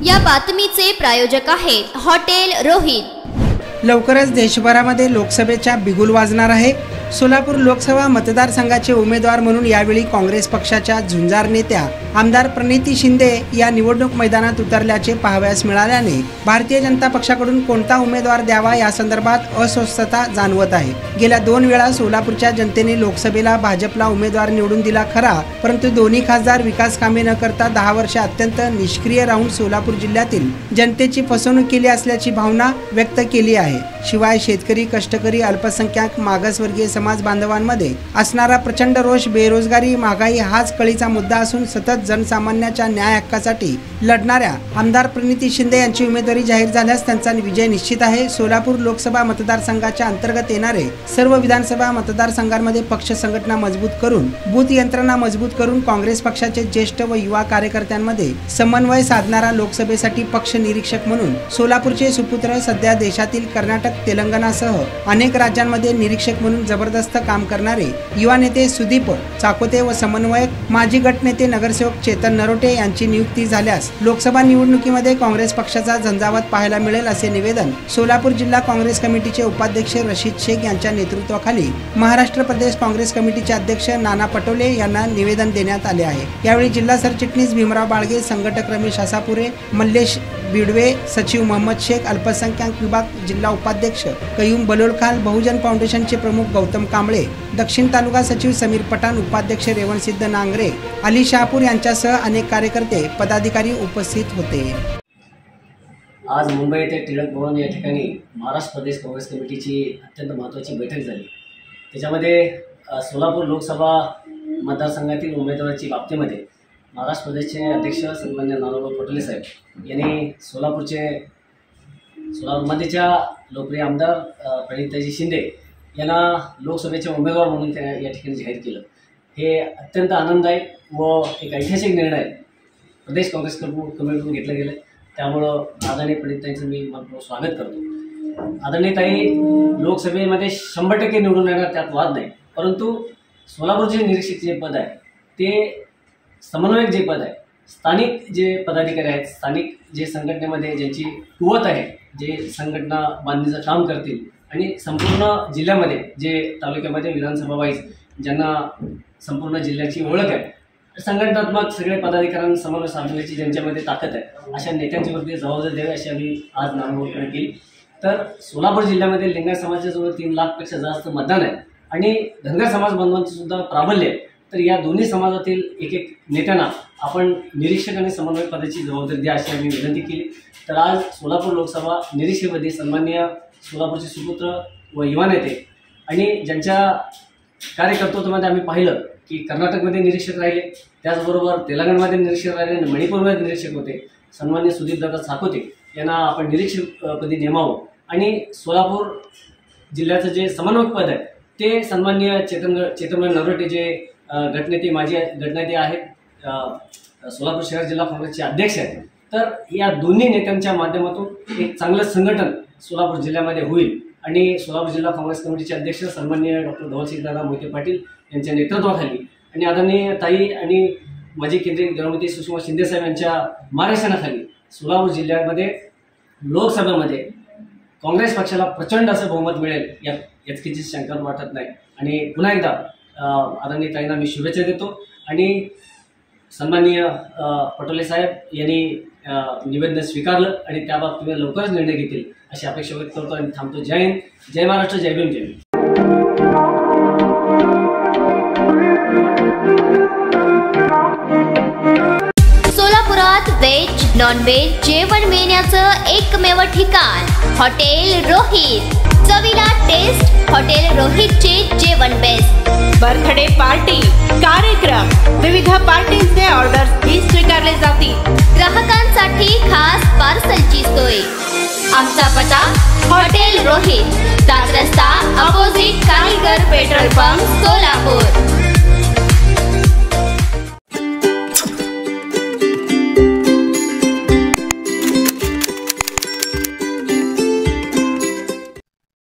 या बातमीचे प्रायोजक आहेत हॉटेल रोहित। लवकरच देशभरामध्ये लोकसभेच्या बिगुल वाजणार आहे। सोलापूर लोकसभा मतदारसंघाचे उमेदवार म्हणून यावेळी काँग्रेस पक्षाच्या झुंजार नेत्या आमदार प्रणिती शिंदे या निवडणूक मैदानात उतरल्याचे पाहावयास मिळाल्याने भारतीय जनता पक्षाकडून कोणता उमेदवार द्यावा या संदर्भात अस्वस्थता जाणवत आहे। गेल्या 2 वेळा सोलापूरच्या जनतेने लोकसभेला भाजपला उमेदवार निवडून दिला खरा, परंतु दोन्ही खासदार विकास कामे न करता 10 वर्षे अत्यंत निष्क्रिय राहून सोलापूर जिल्ह्यातील जनतेची फसवणूक केली असल्याची भावना व्यक्त केली आहे। शिवाय शेतकरी, कष्टकरी, अल्पसंख्याक, मागासवर्गीय समाज बांधवांमध्ये असणारा प्रचंड रोष, बेरोजगारी, महागाई हाच कळीचा मुद्दा असून सतत जनसामान्याच्या न्याय हक्कासाठी लढणाऱ्या आमदार प्रणिती शिंदे यांची उमेदवारी जाहीर झाल्यास त्यांचा विजय निश्चित आहे। सोलापूर लोकसभा मतदारसंघाच्या अंतर्गत येणारे सर्व विधानसभा मतदारसंघांमध्ये पक्ष संघटना मजबूत करून, बूथ यंत्रणा मजबूत करून काँग्रेस पक्षाचे ज्येष्ठ व युवा कार्यकर्त्यांमध्ये समन्वय साधणारा लोकसभेसाठी पक्ष निरीक्षक म्हणून सोलापूरचे सुपुत्र सध्या देशातील कर्नाटक, तेलंगणासह अनेक राज्यांमध्ये निरीक्षक म्हणून जबरदस्त काम करणारे युवा नेते सुदीप चाकोते व समन्वयक माजी गटनेते नगरसेवक चेतन नरोटे यांची नियुक्ती झाल्यास लोकसभा निवडणुकीमध्ये काँग्रेस पक्षाचा झंझावात पाहायला मिळेल, असे निवेदन सोलापूर जिल्हा काँग्रेस कमिटीचे उपाध्यक्ष रशीद शेख यांच्या नेतृत्वाखाली महाराष्ट्र प्रदेश काँग्रेस कमिटीचे अध्यक्ष नाना पटोले यांना निवेदन देण्यात आले आहे। यावेळी जिल्हा सरचिटणीस भीमराव बाळगे, संघटक रमेश आसापुरे, मल्लेश बिडवे, सचिव मोहम्मद शेख, अल्पसंख्याक विभाग जिल्हा उपाध्यक्ष कयूम बलोलखाल, बहुजन फाउंडेशनचे प्रमुख गौतम कांबळे, दक्षिण तालुका सचिव समीर पठाण, उपाध्यक्ष रेवणसिद्ध नांगरे, अली शहापूर यांच्यासह अनेक कार्यकर्ते, पदाधिकारी उपस्थित होते। आज मुंबई येथे टिळक भवन या ठिकाणी महाराष्ट्र प्रदेश काँग्रेस कमिटीची अत्यंत महत्त्वाची बैठक झाली। त्याच्यामध्ये सोलापूर लोकसभा मतदारसंघातील उमेदवाराची बाबतीमध्ये महाराष्ट्र प्रदेशचे अध्यक्ष सन्मान्य नानाभाऊ पटोले साहेब यांनी सोलापूरमध्येच्या लोकप्रिय आमदार प्रणितीताई शिंदे यांना लोकसभेचे उमेदवार म्हणून या ठिकाणी जाहीर केलं। हे अत्यंत आनंददायक व एक ऐतिहासिक निर्णय प्रदेश काँग्रेस कमिटीतून घेतला गेला। त्यामुळं आदरणीय प्रणितीताईंचं मी मनपूर्वक स्वागत करतो। आदरणीयताई लोकसभेमध्ये 100% निवडून येणार, त्यात वाद नाही, परंतु सोलापूरचे निरीक्षक जे पद आहे ते समन्वयक जे पद आहे, स्थानिक जे पदाधिकारी आहेत, स्थानिक जे संघटनेमध्ये ज्यांची कुवत आहे, जे संघटना बांधणीचं काम करतील आणि संपूर्ण जिल्ह्यामध्ये जे तालुक्यामध्ये विधानसभा वाईज ज्यांना संपूर्ण जिल्ह्याची ओळख आहे, संघटनात्मक सगळे पदाधिकाऱ्यांना समन्वय साधण्याची ज्यांच्यामध्ये ताकद आहे, अशा नेत्यांची वरती जबाबदारी द्यावी अशी आम्ही आज नामनिर्देशन केली। तर सोलापूर जिल्ह्यामध्ये लिंगायत समाजाच्या जवळ 3 लाखपेक्षा जास्त मतदान आहे आणि धनगर समाज बांधवांचं सुद्धा प्राबल्य आहे। तर या दोन्ही समाजातील एक नेत्यांना आपण निरीक्षक आणि समन्वय पदाची जबाबदारी द्या अशी आम्ही विनंती केली। तर आज सोलापूर लोकसभा निरीक्षकपदी सन्माननीय सोलापूरचे सुपुत्र व युवा नेते आणि ज्यांच्या कार्यकर्तृत्वामध्ये आम्ही पाहिलं की कर्नाटकमध्ये निरीक्षक राहिले, त्याचबरोबर तेलंगणामध्ये निरीक्षक राहिले आणि मणिपूरमध्ये निरीक्षक होते, सन्माननीय सुदीपदादा चाकोते यांना आपण निरीक्षकपदी नेमावं आणि सोलापूर जिल्ह्याचं जे समन्वयक पद आहे ते सन्माननीय चेतन नरोटे जे गटनेते माजी गटनेते आहेत, सोलापूर शहर जिल्हा काँग्रेसचे अध्यक्ष आहेत। तर या दोन्ही नेत्यांच्या माध्यमातून एक चांगलं संघटन सोलापूर जिल्ह्यामध्ये होईल आणि सोलापूर जिल्हा काँग्रेस कमिटीचे अध्यक्ष सन्माननीय डॉक्टर धवलसिंगदादा मोहिते पाटील यांच्या नेतृत्वाखाली आणि आदरणीय ताई आणि माजी केंद्रीय गृहमंत्री सुषमा शिंदे साहेब यांच्या मार्गदर्शनाखाली सोलापूर जिल्ह्यामध्ये लोकसभेमध्ये काँग्रेस पक्षाला प्रचंड असं बहुमत मिळेल यात याचकीची शंका वाटत नाही। आणि पुन्हा एकदा आदरणीय ताईंना मी शुभेच्छा देतो आणि सन्माननीय पटोले साहेब यांनी निवेदन स्वीकारलं आणि त्याबाबतीत लवकरच निर्णय घेतील अशी अपेक्षा व्यक्त करतो आणि थांबतो। जय हिंद, जय महाराष्ट्र, जय भीम, जय भीम। सोलापुरात व्हेज, नॉन व्हेज जेवण मिळण्याचं एकमेव ठिकाण हॉटेल रोहित। चवीला टेस्ट, हॉटेल रोहितचे जेवण बेस्ट। बर्थडे पार्टी, कार्यक्रम, विविध पार्टींचे ऑर्डर्स ही स्वीकारले जातील। ग्राहकांसाठी खास पार्सलची सोय। आमचा पत्ता हॉटेल रोहित, 7 रस्ता अपोजिट कारीगर पेट्रोल पंप, सोलापूर।